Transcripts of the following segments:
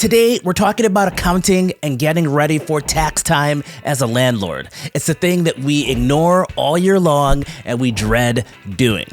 Today, we're talking about accounting and getting ready for tax time as a landlord. It's the thing that we ignore all year long and we dread doing.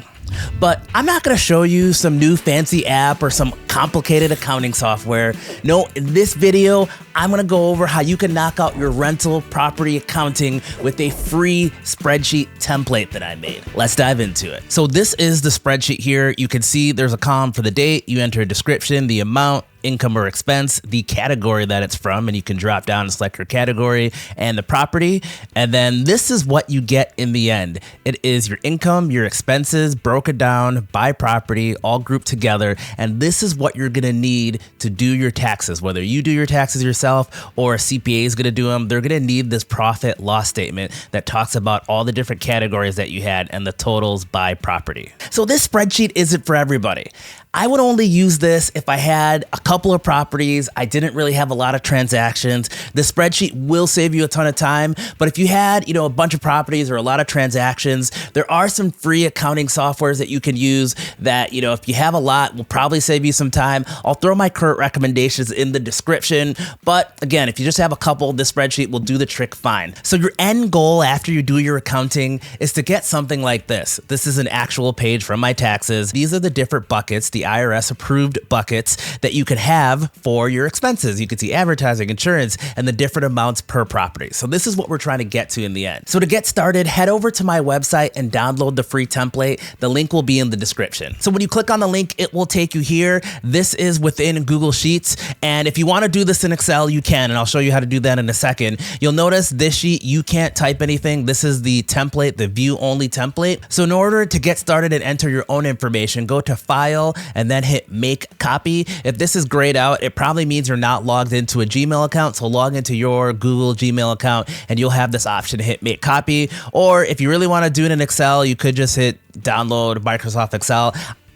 But I'm not going to show you some new fancy app or some complicated accounting software. No, in this video, I'm going to go over how you can knock out your rental property accounting with a free spreadsheet template that I made. Let's dive into it. So this is the spreadsheet here. You can see there's a column for the date. You enter a description, the amount, income or expense, the category that it's from, and you can drop down and select your category and the property. And then this is what you get in the end. It is your income, your expenses broken down by property, all grouped together. And this is what you're gonna need to do your taxes. Whether you do your taxes yourself or a CPA is gonna do them, they're gonna need this profit loss statement that talks about all the different categories that you had and the totals by property. So this spreadsheet isn't for everybody. I would only use this if I had a couple of properties. I didn't really have a lot of transactions. The spreadsheet will save you a ton of time, but if you had, a bunch of properties or a lot of transactions, there are some free accounting softwares that you can use that, if you have a lot, will probably save you some time. I'll throw my current recommendations in the description, but again, if you just have a couple, this spreadsheet will do the trick fine. So your end goal after you do your accounting is to get something like this. This is an actual page from my taxes. These are the different buckets, the IRS approved buckets that you could have for your expenses. You can see advertising, insurance, and the different amounts per property. So this is what we're trying to get to in the end. So to get started, head over to my website and download the free template. The link will be in the description. So when you click on the link, it will take you here. This is within Google Sheets. And if you want to do this in Excel, you can, and I'll show you how to do that in a second. You'll notice this sheet, you can't type anything. This is the template, the view only template. So in order to get started and enter your own information, go to File, and then hit Make Copy. If this is grayed out, it probably means you're not logged into a Gmail account. So log into your Google Gmail account and you'll have this option to hit Make Copy. Or if you really want to do it in Excel, you could just hit Download Microsoft Excel.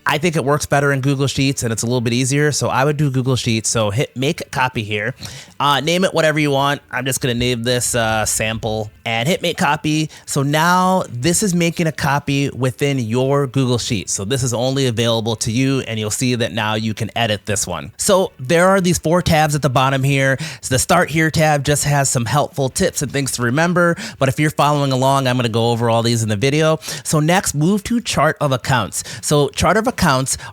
I think it works better in Google Sheets and it's a little bit easier. So I would do Google Sheets. So hit Make Copy here. Name it whatever you want. I'm just going to name this sample and hit Make Copy. So now this is making a copy within your Google Sheets. So this is only available to you and you'll see that now you can edit this one. So there are these 4 tabs at the bottom here. So the Start Here tab just has some helpful tips and things to remember. But if you're following along, I'm going to go over all these in the video. So next, move to Chart of Accounts. So Chart of Accounts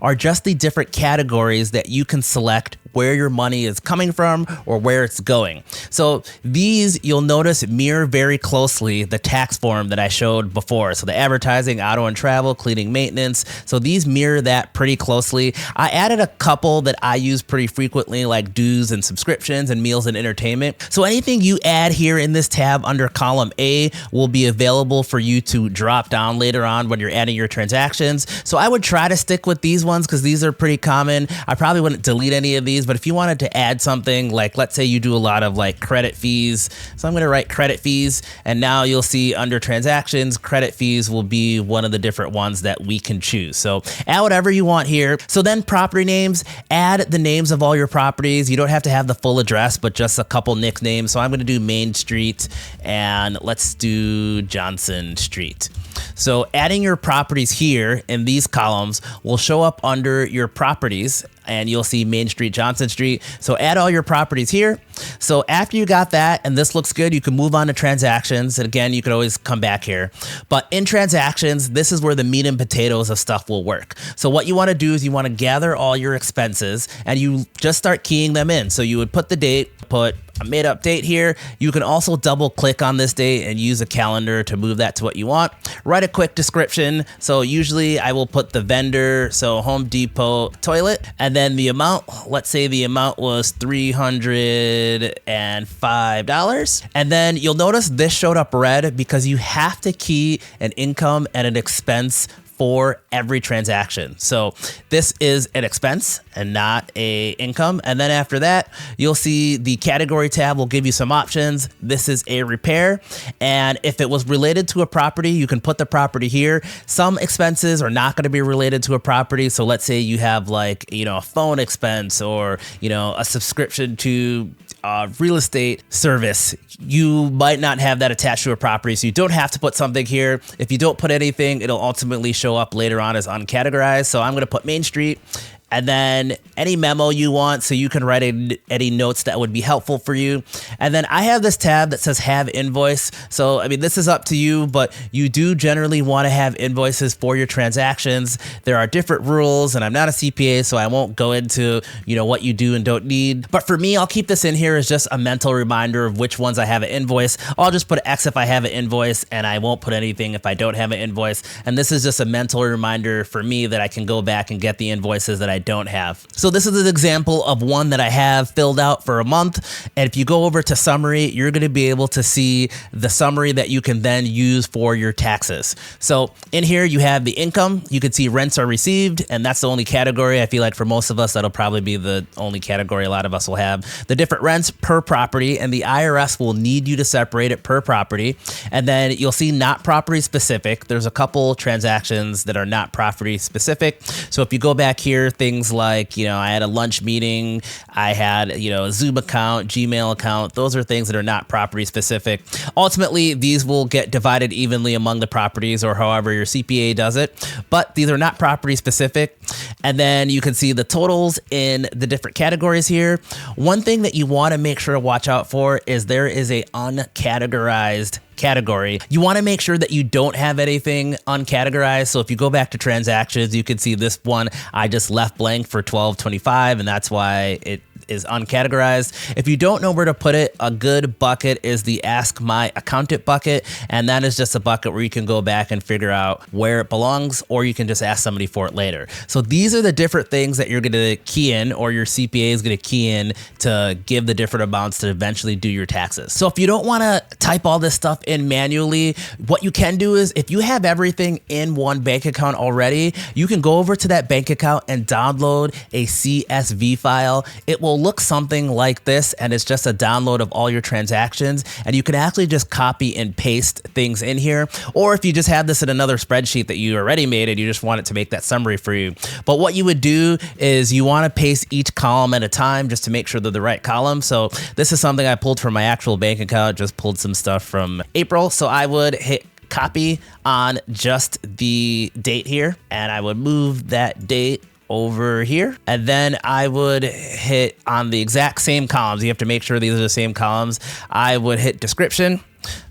are just the different categories that you can select where your money is coming from or where it's going. So these, you'll notice, mirror very closely the tax form that I showed before. So the advertising, auto and travel, cleaning, maintenance. So these mirror that pretty closely. I added a couple that I use pretty frequently, like dues and subscriptions and meals and entertainment. So anything you add here in this tab under column A will be available for you to drop down later on when you're adding your transactions. So I would try to stick with these ones because these are pretty common. I probably wouldn't delete any of these, but if you wanted to add something, like let's say you do a lot of like credit fees. So I'm going to write credit fees, and now you'll see under transactions, credit fees will be one of the different ones that we can choose. So add whatever you want here. So then property names, add the names of all your properties. You don't have to have the full address, but just a couple nicknames. So I'm going to do Main Street and let's do Johnson Street. So adding your properties here in these columns will show up under your properties and you'll see Main Street, Johnson Street. So add all your properties here. So after you got that and this looks good, you can move on to transactions. And again, you could always come back here. But in transactions, this is where the meat and potatoes of stuff will work. So what you want to do is you want to gather all your expenses and you just start keying them in. So you would put the date, put a made up date here. You can also double click on this date and use a calendar to move that to what you want. Write a quick description. So usually I will put the vendor, so Home Depot toilet, and then the amount, let's say the amount was $305. And then you'll notice this showed up red because you have to key an income and an expense for every transaction. So this is an expense and not a income. And then after that, you'll see the category tab will give you some options. This is a repair. And if it was related to a property, you can put the property here. Some expenses are not going to be related to a property. So let's say you have like, a phone expense or, a subscription to real estate service. You might not have that attached to a property, so you don't have to put something here. If you don't put anything, it'll ultimately show up later on as uncategorized. So I'm going to put Main Street and then any memo you want, so you can write any notes that would be helpful for you. And then I have this tab that says have invoice. So, I mean, this is up to you, but you do generally want to have invoices for your transactions. There are different rules, and I'm not a CPA, so I won't go into, what you do and don't need. But for me, I'll keep this in here as just a mental reminder of which ones I have an invoice. I'll just put an X if I have an invoice, and I won't put anything if I don't have an invoice. And this is just a mental reminder for me that I can go back and get the invoices that I don't have. So this is an example of one that I have filled out for a month. And if you go over to summary, you're going to be able to see the summary that you can then use for your taxes. So in here, you have the income. You can see rents are received, and that's the only category. I feel like for most of us, that'll probably be the only category a lot of us will have. The different rents per property, and the IRS will need you to separate it per property. And then you'll see not property specific. There's a couple transactions that are not property specific. So if you go back here, things like, I had a lunch meeting, I had, a Zoom account, Gmail account. Those are things that are not property specific. Ultimately, these will get divided evenly among the properties or however your CPA does it, but these are not property specific. And then you can see the totals in the different categories here. One thing that you want to make sure to watch out for is there is a uncategorized category. You want to make sure that you don't have anything uncategorized. So if you go back to transactions, you can see this one I just left blank for 1225, and that's why it is uncategorized. If you don't know where to put it, a good bucket is the Ask My Accountant bucket, and that is just a bucket where you can go back and figure out where it belongs, or you can just ask somebody for it later. So these are the different things that you're going to key in, or your CPA is going to key in to give the different amounts to eventually do your taxes. So if you don't want to type all this stuff in manually, what you can do is if you have everything in one bank account already, you can go over to that bank account and download a CSV file. It will look something like this, and it's just a download of all your transactions, and you can actually just copy and paste things in here. Or if you just have this in another spreadsheet that you already made and you just want it to make that summary for you. But what you would do is you want to paste each column at a time just to make sure they're the right column. So this is something I pulled from my actual bank account, just pulled some stuff from April. So I would hit copy on just the date here, and I would move that date over here, and then I would hit on the exact same columns. You have to make sure these are the same columns. I would hit description.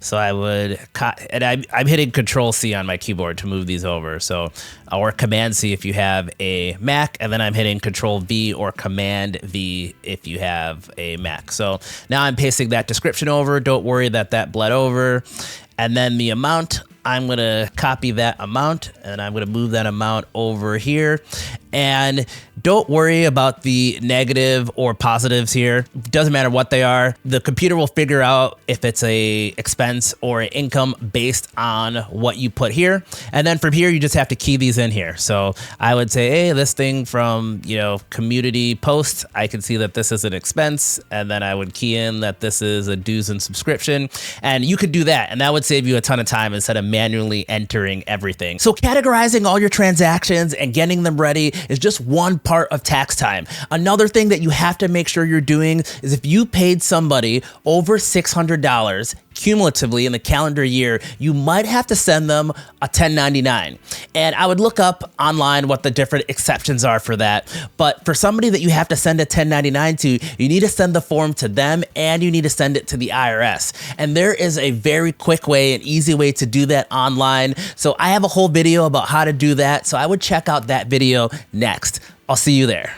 So I would, and I'm hitting Control C on my keyboard to move these over. So, or Command C if you have a Mac, and then I'm hitting Control V or Command V if you have a Mac. So now I'm pasting that description over. Don't worry that bled over. And then the amount, I'm going to copy that amount, and I'm going to move that amount over here. And don't worry about the negative or positives here. Doesn't matter what they are. The computer will figure out if it's a expense or an income based on what you put here. And then from here, you just have to key these in here. So I would say, hey, this thing from, community post, I can see that this is an expense. And then I would key in that this is a dues and subscription. And you could do that. And that would save you a ton of time instead of manually entering everything. So categorizing all your transactions and getting them ready is just one part of tax time. Another thing that you have to make sure you're doing is if you paid somebody over $600 cumulatively in the calendar year, you might have to send them a 1099. And I would look up online what the different exceptions are for that. But for somebody that you have to send a 1099 to, you need to send the form to them and you need to send it to the IRS. And there is a very quick way, an easy way to do that online. So I have a whole video about how to do that. So I would check out that video next. I'll see you there.